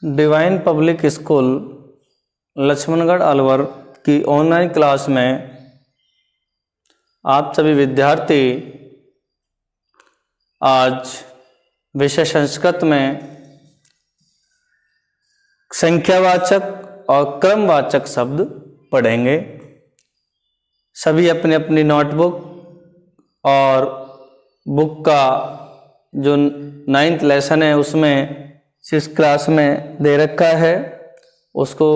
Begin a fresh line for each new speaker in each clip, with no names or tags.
Divine public school Laxmangarh Alwar की online class में आप सभी विद्यार्थी आज विषय संस्कृत में संख्यावाचक और क्रमवाचक शब्द पढ़ेंगे। सभी अपनी अपनी नोटबुक और बुक का जो 9th लेसन है उसमें जिस क्लास में दे रखा है उसको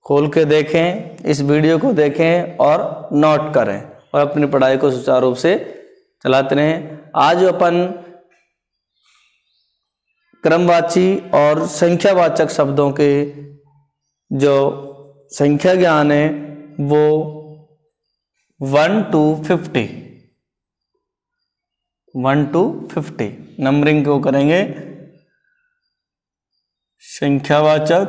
खोल के देखें, इस वीडियो को देखें और नोट करें और अपनी पढ़ाई को सुचारू रूप से चलाते रहें। आज अपन क्रमवाची और संख्यावाचक शब्दों के जो संख्या ज्ञान है वो 1 to 50 नंबरिंग को करेंगे। संख्यावाचक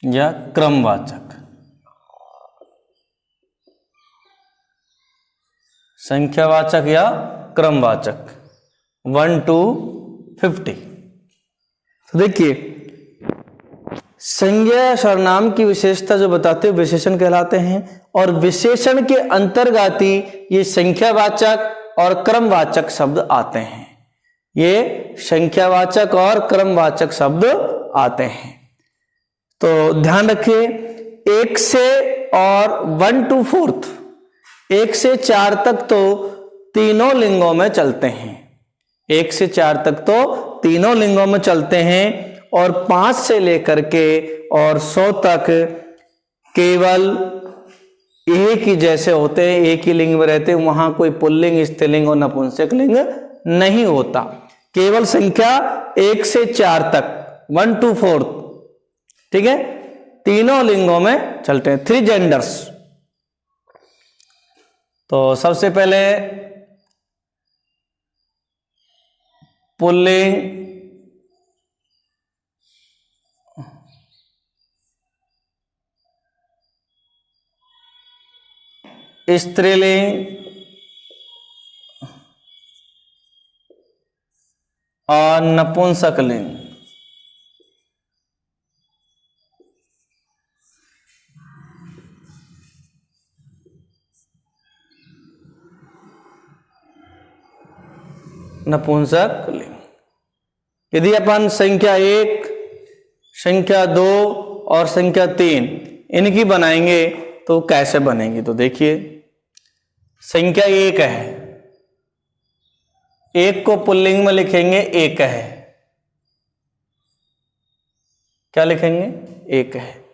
या क्रमवाचक। संख्यावाचक या क्रमवाचक 1 to 50। तो देखिए, संज्ञा सर्वनाम की विशेषता जो बताते हैं विशेषण कहलाते हैं और विशेषण के अंतर्गत ही ये संख्यावाचक और क्रमवाचक शब्द आते हैं। ये संख्यावाचक और क्रमवाचक शब्द आते हैं। तो ध्यान रखिए, 1 से और 1 to 4, 1 से 4 तक तो तीनों लिंगों में चलते हैं। 1 से 4 तक तो तीनों लिंगों में चलते हैं और 5 से लेकर के और 100 तक केवल एक ही जैसे होते हैं, एक ही लिंग में रहते हैं। वहां कोई पुल्लिंग, स्त्रीलिंग और नपुंसक लिंग नहीं होता। केवल संख्या 1 से 4 तक 1 to 4, ठीक है, तीनों लिंगों में चलते हैं, 3 जेंडर्स। तो सबसे पहले पुल्लिंग, स्त्रीलिंग और नपुंसक लिंग। नपुंसक लिंग। यदि अपन संख्या 1, संख्या 2 और संख्या 3 इनकी बनाएंगे तो कैसे बनेंगी? तो देखिए, संख्या 1 है, 1 को पुल्लिंग में लिखेंगे एक है। क्या लिखेंगे? एक है।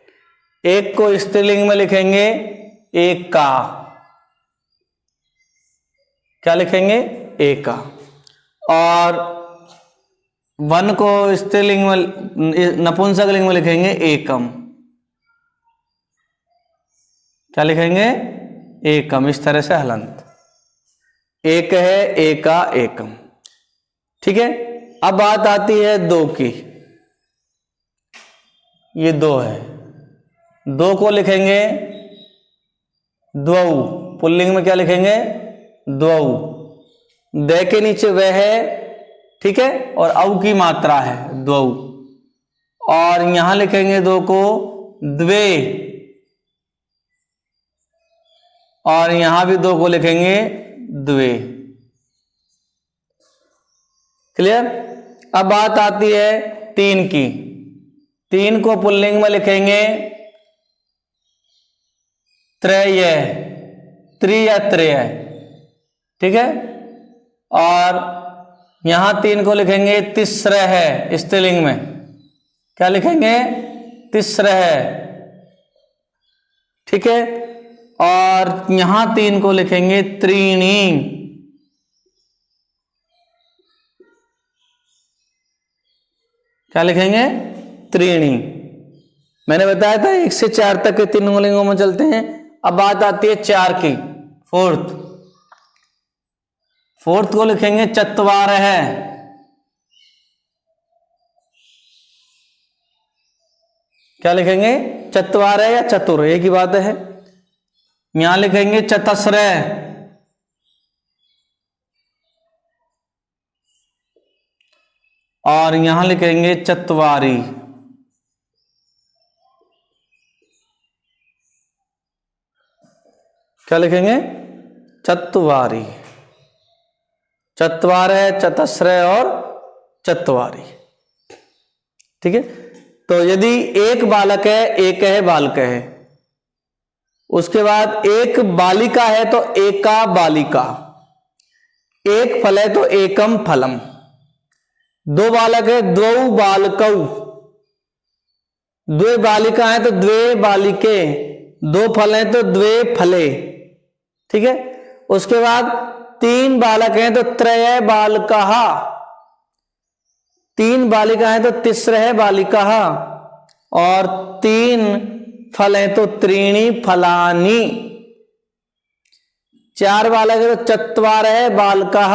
1 को स्त्रीलिंग में लिखेंगे एक का। क्या लिखेंगे? एक का। और 1 को स्त्रीलिंग में, नपुंसक लिंग में लिखेंगे एकम। क्या लिखेंगे? एकम। इस तरह से हलंत, एक है, एका, एकम। ठीक है। अब बात आती है 2 की। ये 2 है, 2 को लिखेंगे द्वौ। पुल्लिंग में क्या लिखेंगे? द्वौ। द के नीचे वह है, ठीक है, और औ की मात्रा है द्वौ। और यहां लिखेंगे 2 को द्वे, और यहां भी 2 को लिखेंगे द्वे। क्लियर? अब बात आती है 3 की। 3 को पुल्लिंग में लिखेंगे त्रय, त्रि या त्रय, ठीक है। और यहां 3 को लिखेंगे तिस्र है, स्त्रीलिंग में। क्या लिखेंगे? तिस्र है, ठीक है। और यहां 3 को लिखेंगे त्रीणी। क्या लिखेंगे? त्रीणी। मैंने बताया था 1 से 4 तक के तीनों लिंगों में चलते हैं। अब बात आती है 4 की, 4th को लिखेंगे चत्वार है। क्या लिखेंगे? चत्वार है या चतुर, एक ही बात है। यहां लिखेंगे चतस्र, और यहां लिखेंगे चत्वारी। क्या लिखेंगे? चत्वारी। चत्वार है, चतस्र और चत्वारी। ठीक है। तो यदि एक बालक है, एक है बालक है, उसके बाद एक बालिका है तो एका बालिका, एक फल है तो एकम फलम, दो बालक है द्वौ बालकौ, द्वे बालिका है तो द्वे बालिके, दो फल है तो द्वे फले। ठीक है। उसके बाद तीन बालक हैं तो त्रय बालकाः, तीन बालिका है तो तिस्र है बालिका, और तीन फल है तो त्रीणी फलानी, चार बालक है तो चत्वार है बालकाः,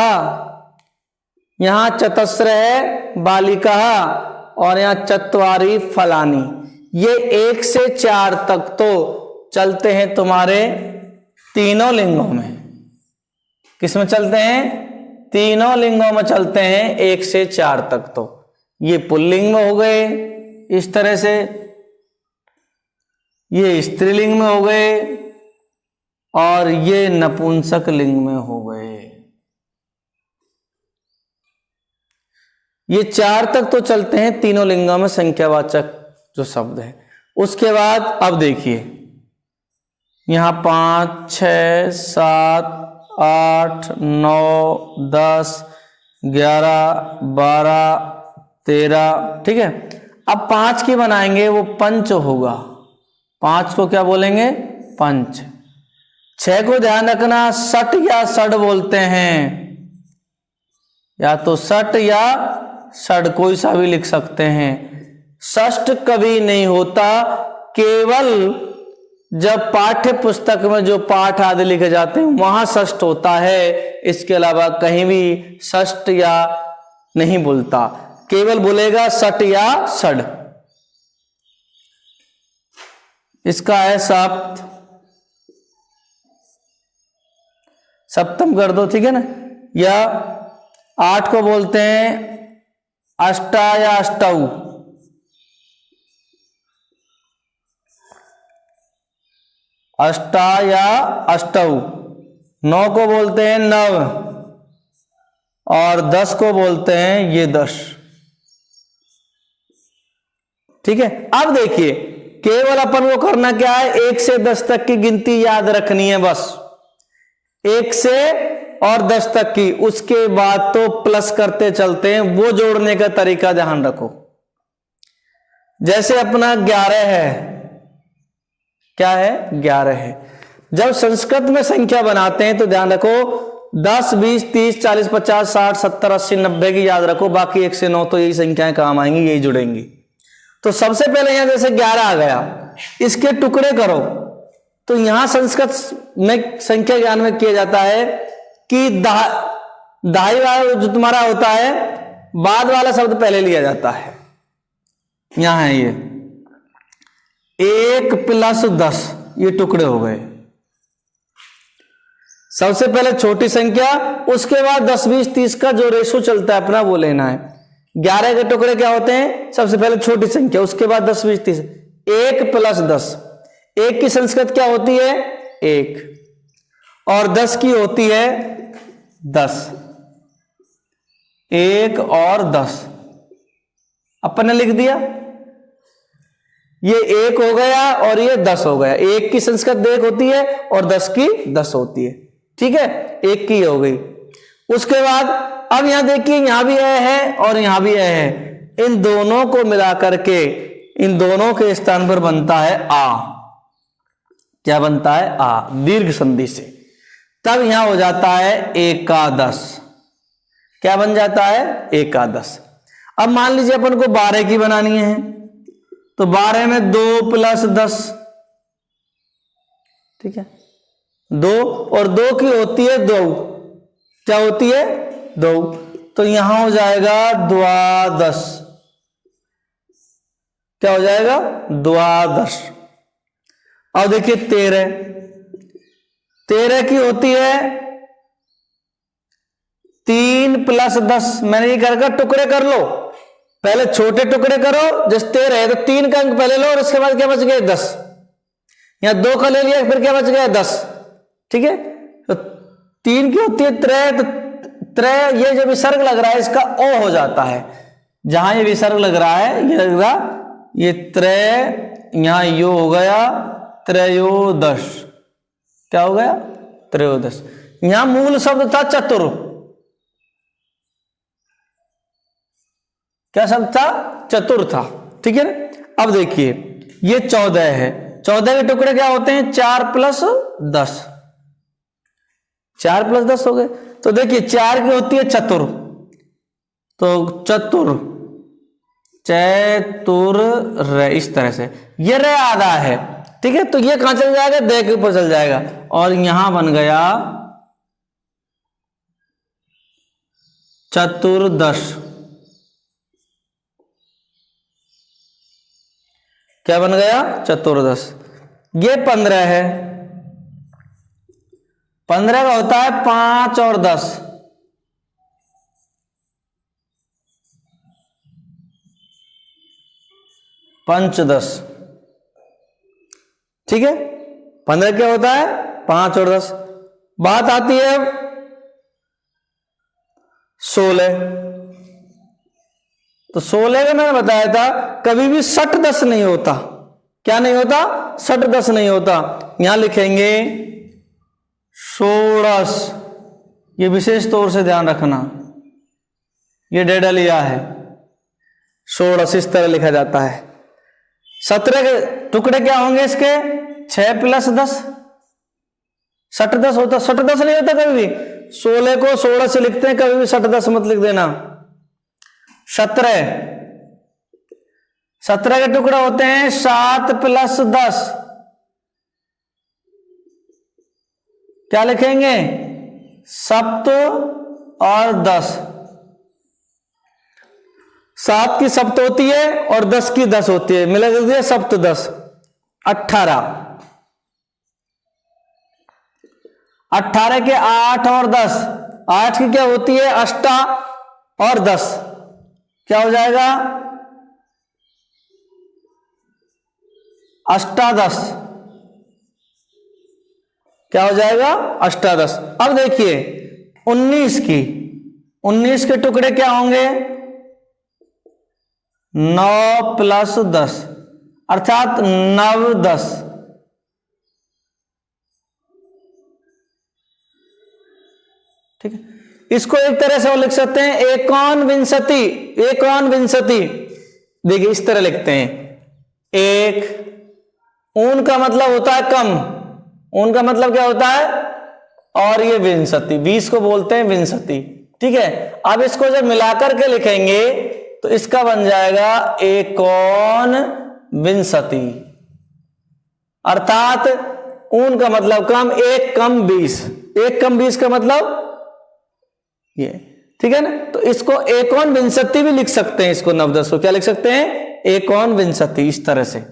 यहां चतस्र है बालिका और यहां चत्वारी फलानी। ये 1 से 4 तक तो चलते हैं तुम्हारे तीनों लिंगों में। किसमें चलते हैं? तीनों लिंगों में चलते हैं 1 से 4 तक। तो ये पुल्लिंग में हो गए इस तरह से, ये स्त्रीलिंग में हो गए, और ये नपुंसक लिंग में हो गए। ये 4 तक तो चलते हैं तीनों लिंगों में संख्यावाचक जो शब्द है। उसके बाद अब देखिए यहां 5, 6, 7, 8, 9, 10, 11, 12, 13। ठीक है। अब 5 की बनाएंगे, वो पंच होगा। 5 को क्या बोलेंगे? पंच। 6 को ध्यान रखना, सट या सड बोलते हैं, या तो सट या सड, कोई सा भी लिख सकते हैं। षष्ठ कभी नहीं होता, केवल जब पाठ्य पुस्तक में जो पाठ आदि लिखे जाते हैं वहां षष्ठ होता है। इसके अलावा कहीं भी षष्ठ या नहीं बोलता, केवल बोलेगा सट या सड। इसका है सप्त, सप्तम कर दो। ठीक है ना। या 8 को बोलते हैं अष्टा या अष्टौ, अष्टा या अष्टौ। 9 को बोलते हैं नव, और 10 को बोलते हैं ये 10। ठीक है। अब देखिए केवल अपन को करना क्या है, 1 से 10 तक की गिनती याद रखनी है बस, 1 से और 10 तक की। उसके बाद तो प्लस करते चलते हैं, वो जोड़ने का तरीका ध्यान रखो। जैसे अपना 11 है, क्या है? 11 है। जब संस्कृत में संख्या बनाते हैं तो ध्यान रखो 10, 20, 30, 40, 50, 60, 70, 80, 90 की याद रखो, बाकी 1 से 9 तो यही संख्याएं काम आएंगी, यही जुड़ेंगी। तो सबसे पहले यहां जैसे 11 आ गया, इसके टुकड़े करो। तो यहां संस्कृत में संख्या ज्ञान में किया जाता है कि दाई वाला जो तुम्हारा होता है, बाद वाला शब्द पहले लिया जाता है। यहां है ये 1 + 10, ये टुकड़े हो गए। सबसे पहले छोटी संख्या, उसके बाद 10, 20, 30 का जो रेशो चलता है अपना वो लेना है। 11 के टुकड़े क्या होते हैं? सबसे पहले छोटी संख्या, उसके बाद 10, 20, 30। 1 + 10, 1 की संस्कृत क्या होती है? 1, और 10 की होती है 10। 1 और 10 अपन ने लिख दिया। ये 1 हो गया और ये 10 हो गया। 1 की संस्कृत 1 होती है और 10 की 10 होती है। ठीक है। 1 की हो गई। उसके बाद अब यहां देखिए, यहां भी है और यहां भी है। इन दोनों को मिलाकर के इन दोनों के स्थान पर बनता है आ। क्या बनता है? आ, दीर्घ संधि से। तब यहां हो जाता है एकादश। क्या बन जाता है? एकादश। अब मान लीजिए अपन को 12 की बनानी है, तो 12 में 2 + 10। ठीक है। 2 और 2 की होती है 2। क्या होती है? 2। तो यहां हो जाएगा द्वादश। क्या हो जाएगा? द्वादश। अब देखिए 13, 13 की होती है 3 + 10। मैंने ये कर टुकड़े कर लो, पहले छोटे टुकड़े करो, जैसे 13 है तो 3 का अंक पहले लो और उसके बाद क्या बच गए 10। यहां 2 का ले लिया, फिर क्या बच गया 10। ठीक है, तो 3 की होती है त्रय, तो त्रय ये जो विसर्ग लग रहा है इसका ओ हो जाता है। जहां ये विसर्ग लग रहा है ये लग रहा, ये त्रय, यहां यो हो गया त्रयोदश। क्या हो गया? त्रयोदश। यहां मूल शब्द था चतुर। क्या शब्द था? चतुर था। ठीक है ना। अब देखिए ये 14 है, 14 के टुकड़े क्या होते हैं? 4 + 10। 4 + 10 हो गए। तो देखिए 4 की होती है चतुर, तो चतुर, चतुर र, इस तरह से ये रे आधा है। ठीक है, तो ये कहां चल जाएगा? दे के ऊपर चल जाएगा और यहां बन गया चतुर्दश। क्या बन गया? चतुर्दश। ये 15 है, 15 का होता है 5 और 10। पंचदश। ठीक है, 15 क्या होता है? 5 और 10। बात आती है 16। तो 16 का मैंने बताया था कभी भी 60-10 नहीं होता। क्या नहीं होता? 60-10 नहीं होता। यहां लिखेंगे षोड़श। ये विशेष तौर से ध्यान रखना, ये डेडा लिया है। षोड़श इस तरह लिखा जाता है। 17 के टुकड़े क्या होंगे इसके? 6 + 10। 60-10 होता? 60-10 नहीं होता कभी भी। 16 को 16 से लिखते हैं, कभी भी 60-10 मत लिख देना। 17 के टुकड़े होते हैं 7 + 10। क्या लिखेंगे? सप्त और 10। 7 की सप्त होती है और 10 की 10 होती है, मिला कर दिया सप्त 10। 18। 18 के 8 और 10। 8 की क्या होती है? अष्टा और 10। क्या हो जाएगा? अष्टादश। क्या हो जाएगा? अष्टादश। अब देखिए 19 की, 19 के टुकड़े क्या होंगे? 9 + 10 अर्थात 9-10। ठीक है, इसको एक तरह से और लिख सकते हैं एकोनविंशति। एकोनविंशति देखिए इस तरह लिखते हैं। एक ऊन का मतलब होता है कम, ऊन का मतलब क्या होता है? और ये विंशति, 20 को बोलते हैं विंशति। ठीक है, अब इसको जब मिलाकर के लिखेंगे तो इसका बन जाएगा एकोनविंशति। अर्थात ऊन का मतलब कम, 1 + 20। 1 + 20 का मतलब ये। ठीक है ना, तो इसको एकोनविंशति भी लिख सकते हैं। इसको 9-10 को क्या लिख सकते हैं? एकोनविंशति। इस तरह से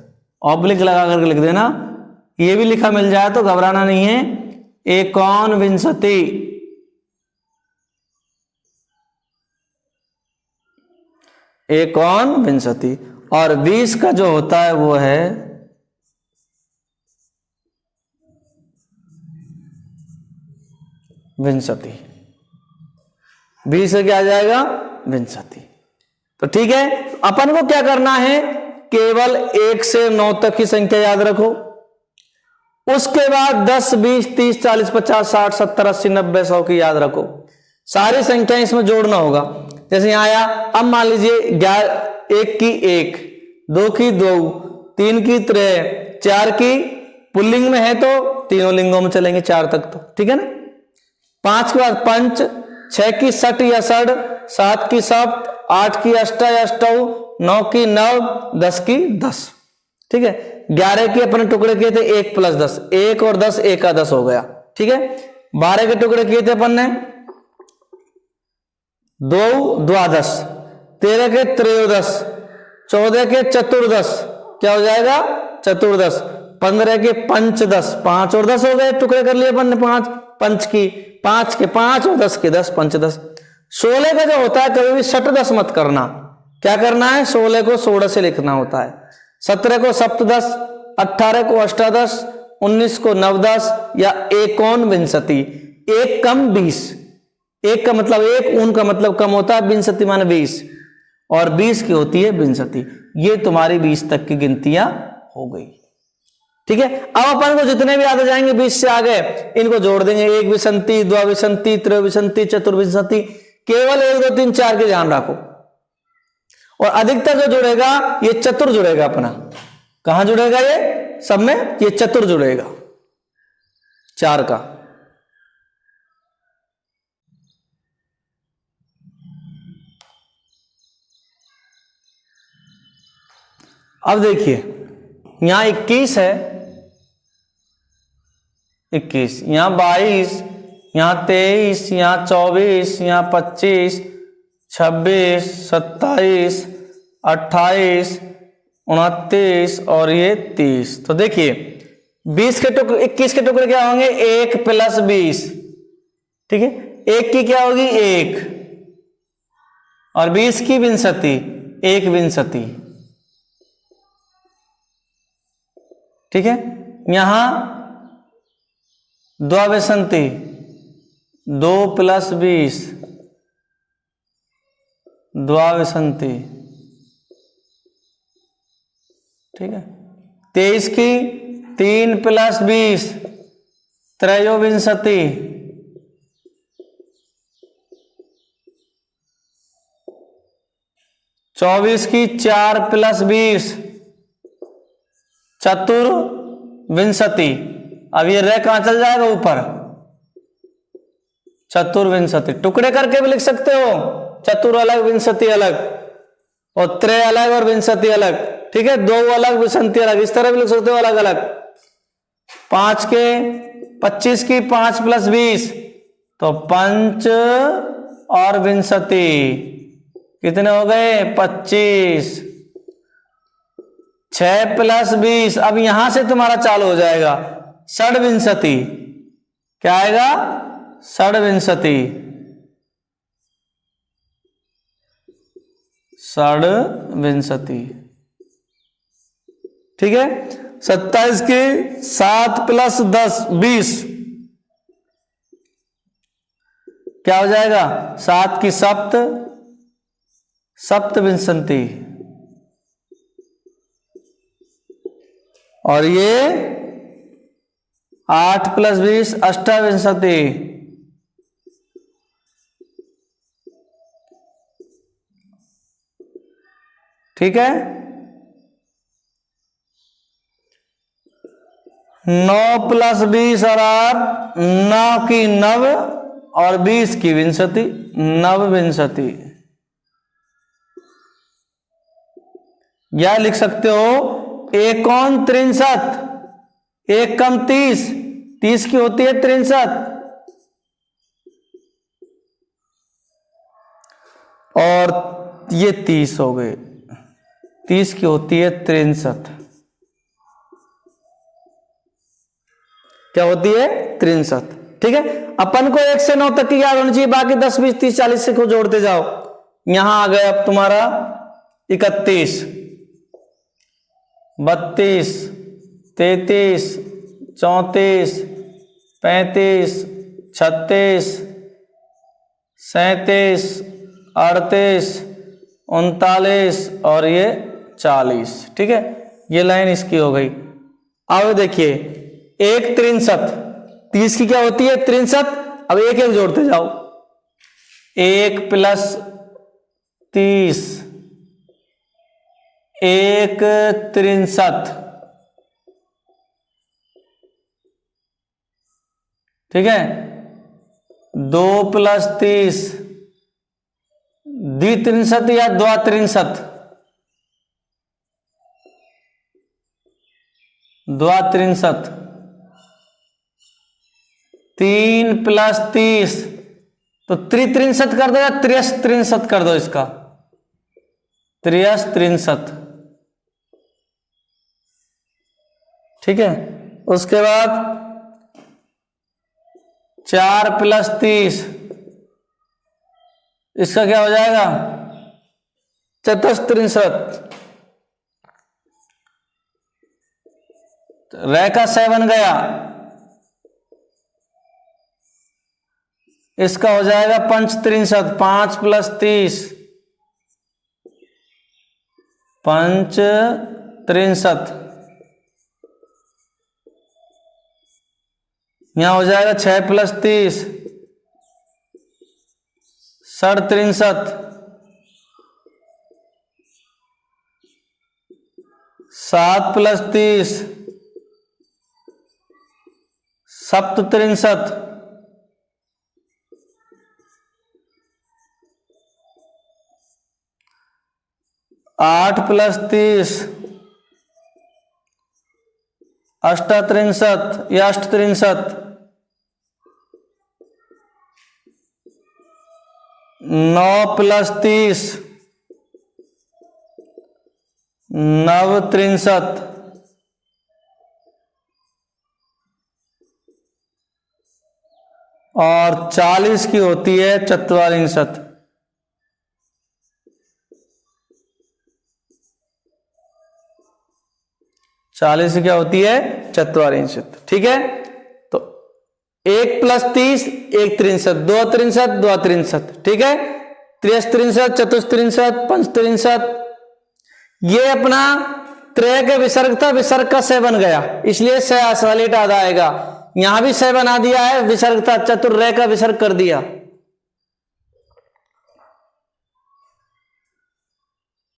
ऑब्लिक लगा करके लिख देना। ये भी लिखा मिल जाए तो घबराना नहीं है। एकोनविंशति। एकोनविंशति। और 20 का जो होता है वो है विंशति। 20 से क्या आ जाएगा? विंशति। तो ठीक है, अपन को क्या करना है? केवल 1 से 9 तक की संख्या याद रखो। उसके बाद 10, 20, 30, 40, 50, 60, 70, 80, 90, 100 की याद रखो। सारी संख्या इसमें जोड़ना होगा। जैसे यहां आया, अब मान लीजिए 1 की 1, 2 की 2, 3 की 3, 4 की पुल्लिंग में है तो तीनों लिंगों में चलेंगे 4 तक तो। ठीक है ना। 5 के बाद पंच, 6 की सठ या सड़, 7 की सप्त, 8 की अष्टा या अष्टौ, 9 की 9, 10 की 10। ठीक है, 11 के अपने टुकड़े किए थे 1 + 10, 1 और 10 1 का 10 हो गया। ठीक है, 12 के टुकड़े किए थे अपन ने 2 द्वादश, 13 के त्रयोदश, 14 के चतुर्दश, क्या हो जाएगा? चतुर्दश। 15 के पंचदश, 5 और 10 हो गए, टुकड़े कर लिए अपन ने 5, पंच की 5 के 5 और 10 के 10, पंचदश। 16 का जो होता है कभी भी 60-10 मत करना। क्या करना है, 16 को 16 से लिखना होता है, 17 को सप्तदश, 18 को अष्टादश, 19 को नवदश या एकोन विंशति, एक कम 20, एक का मतलब एक, ऊन का मतलब कम होता है, विंशति माने 20 और 20 की होती है विंशति। ये तुम्हारी 20 तक की गिनतियां हो गई। ठीक है, अब अपन को जितने भी आगे जाएंगे 20 से आगे इनको जोड़ देंगे, एक विंशति, द्विविंशति, त्रयोविंशति, चतुर्विंशति, केवल 1 2 3 4 के ध्यान रखो। और अधिकतर जो जुड़ेगा ये चतुर जुड़ेगा अपना, कहां जुड़ेगा ये सब में, ये चतुर जुड़ेगा 4 का। अब देखिए यहां 21 है, 21, यहां 22, यहां 23, यहां 24, यहां 25, 26, 27, 28, 29 और ये 30। तो देखिए 20 के टुकड़े, 21 के टुकड़े क्या होंगे, 1 + 20, ठीक है, 1 की क्या होगी 1 और 20 की विंशति, 1 विंशति। ठीक है, यहां द्विविंशति, 2 + 20 द्विविंशति। ठीक है, 23 की 3 + 20 त्रयोविंशति। 24 की 4 + 20 चतुर्विंशति। अब ये रह कहां चल जाएगा ऊपर, चतुर्विंशति। टुकड़े करके भी लिख सकते हो, चतुर अलग विंशति अलग और त्रय अलग और विंशति अलग। ठीक है, 2 अलग विंशति अलग, इस तरह भी लिख सकते हो अलग अलग। 5 के 25 की 5 + 20 तो 5 और विंशति कितने हो गए 25। 6 + 20, अब यहां से तुम्हारा चालू हो जाएगा षड्विंशति। क्या आएगा, षड्विंशति, षड्विंशति। ठीक है, 27 की 7 + 10 20 क्या हो जाएगा, 7 की 7 सप्तविंशति और ये 8 + 20 अष्टाविंशति। ठीक है, 9 + 20 और 8 9 की 9 और 20 की विंशति, नवविंशति। या लिख सकते हो 1 63, 1 कम 30, 30 की होती है 63 और ये 30 हो गए, 30 की होती है 63। क्या होती है 63। ठीक है, अपन को 1 से 9 तक की याद होनी चाहिए, बाकी 10 20 30 40 से को जोड़ते जाओ। यहां आ गए अब तुम्हारा 31, 32, 33, 34, 35, 36, 37, 38, 39 और ये 40। ठीक है, ये लाइन इसकी हो गई। अब देखिए 1 63, 30 की क्या होती है 63। अब एक एक जोड़ते जाओ, 1 + 30 1 63। ठीक है, 2 + 30 द्वित्रिंशत या द्वात्रिंशत, द्वात्रिंशत। 3 + 30 तो त्रित्रिंशत कर दो या त्रियस्त्रिंशत कर दो, इसका त्रियस्त्रिंशत। ठीक है, उसके बाद 4 + 30 इसका क्या हो जाएगा चतुस्त्रिंशत्, रे का 6 बन गया, इसका हो जाएगा पंचत्रिंशत्, 5 + 30 पंचत्रिंशत्, यहां हो जाएगा 6 + 30 षड्त्रिंशत्, 7 + 30 सप्तत्रिंशत्, 8 + 30 अष्टत्रिंशत् या अष्टत्रिंशत्, 9 + 30 नवत्रिंशत्, और 40 की होती है चत्वारिंशत्। चालीस क्या होती है? चत्वारिंशत्। ठीक है, तो 1 + 30 1 त्रिंशत्, 2 त्रिंशत् 2 त्रिंशत्, ठीक है, त्रिशत्रिंशत् चतुस्त्रिंशत् पंचत्रिंशत्। ये अपना त्रय के विसर्ग था, विसर्ग का 6 बन गया, इसलिए 6 सॉलिड आधा आएगा। यहां भी 6 बना दिया है, विसर्ग था, चतुर्रय का विसर्ग कर दिया।